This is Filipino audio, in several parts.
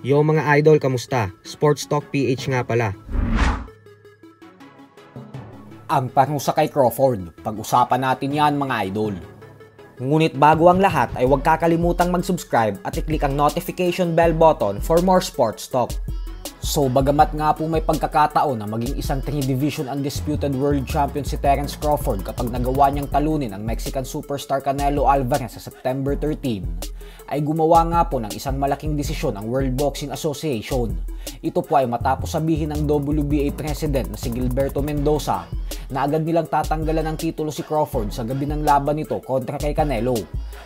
Yo mga idol, kamusta? Sports Talk PH nga pala. Ang parusa kay Crawford, pag-usapan natin yan mga idol. Ngunit bago ang lahat ay huwag kakalimutang mag-subscribe at i-click ang notification bell button for more sports talk. So bagamat nga po may pagkakataon na maging isang 3-division undisputed world champion si Terence Crawford kapag nagawa niyang talunin ang Mexican superstar Canelo Alvarez sa September 13, ay gumawa nga po ng isang malaking desisyon ang World Boxing Association. Ito po ay matapos sabihin ng WBA President na si Gilberto Mendoza na agad nilang tatanggalan ng titulo si Crawford sa gabi ng laban nito kontra kay Canelo.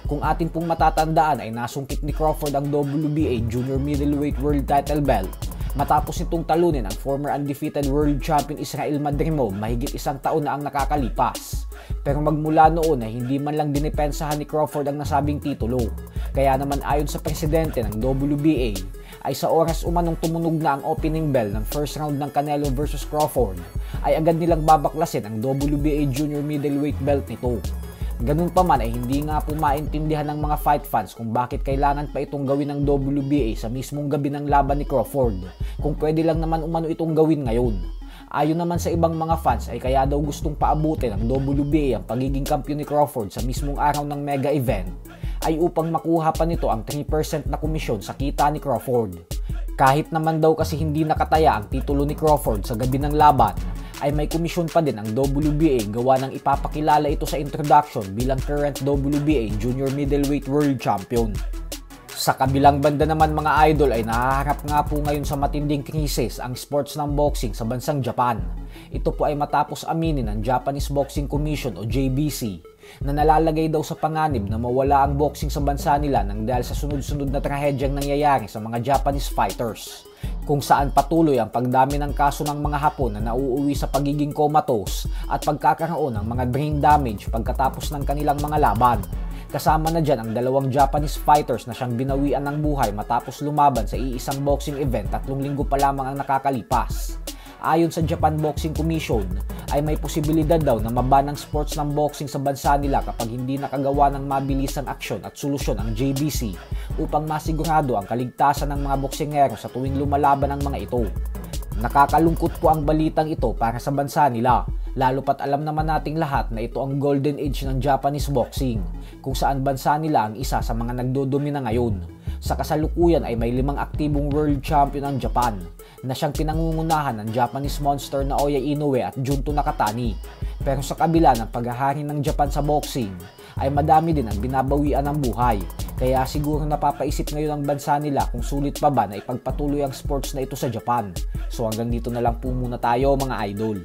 Kung atin pong matatandaan ay nasungkit ni Crawford ang WBA Junior Middleweight World Title Belt matapos nitong talunin ang former undefeated world champion Israel Madrimov mahigit isang taon na ang nakakalipas. Pero magmula noon ay hindi man lang dinipensahan ni Crawford ang nasabing titulo. Kaya naman ayon sa presidente ng WBA ay sa oras umanong tumunog na ang opening bell ng first round ng Canelo vs Crawford ay agad nilang babaklasin ang WBA Junior Middleweight belt nito. Ganun pa man ay hindi nga po maintindihan ng mga fight fans kung bakit kailangan pa itong gawin ng WBA sa mismong gabi ng laban ni Crawford kung pwede lang naman umano itong gawin ngayon. Ayon naman sa ibang mga fans ay kaya daw gustong paabutin ng WBA ang pagiging kampiyon ni Crawford sa mismong araw ng mega event ay upang makuha pa nito ang 3% na komisyon sa kita ni Crawford. Kahit naman daw kasi hindi nakataya ang titulo ni Crawford sa gabi ng laban, ay may komisyon pa din ang WBA gawa ng ipapakilala ito sa introduction bilang current WBA Junior Middleweight World Champion. Sa kabilang banda naman mga idol ay nahaharap nga po ngayon sa matinding krisis ang sports ng boxing sa bansang Japan. Ito po ay matapos aminin ng Japanese Boxing Commission o JBC na nalalagay daw sa panganib na mawala ang boxing sa bansa nila nang dahil sa sunod-sunod na trahedyang nangyayari sa mga Japanese fighters, kung saan patuloy ang pagdami ng kaso ng mga Hapon na nauuwi sa pagiging comatose at pagkakaroon ng mga brain damage pagkatapos ng kanilang mga laban. Kasama na dyan ang dalawang Japanese fighters na siyang binawian ng buhay matapos lumaban sa iisang boxing event 3 linggo pa lamang ang nakakalipas. Ayon sa Japan Boxing Commission, ay may posibilidad daw na maban ang sports ng boxing sa bansa nila kapag hindi nakagawa ng mabilisang aksyon at solusyon ang JBC upang masigurado ang kaligtasan ng mga boksingero sa tuwing lumalaban ang mga ito. Nakakalungkot po ang balitang ito para sa bansa nila, lalo pat alam naman nating lahat na ito ang golden age ng Japanese boxing, kung saan bansa nila ang isa sa mga nagdodomina ngayon. Sa kasalukuyan ay may 5 aktibong world champion ang Japan na siyang pinangungunahan ng Japanese monster na Naoya Inoue at Junto Nakatani. Pero sa kabila ng paghahari ng Japan sa boxing, ay madami din ang binabawian ng buhay. Kaya siguro napapaisip ngayon ang bansa nila kung sulit pa ba na ipagpatuloy ang sports na ito sa Japan. So hanggang dito na lang po muna tayo mga idol.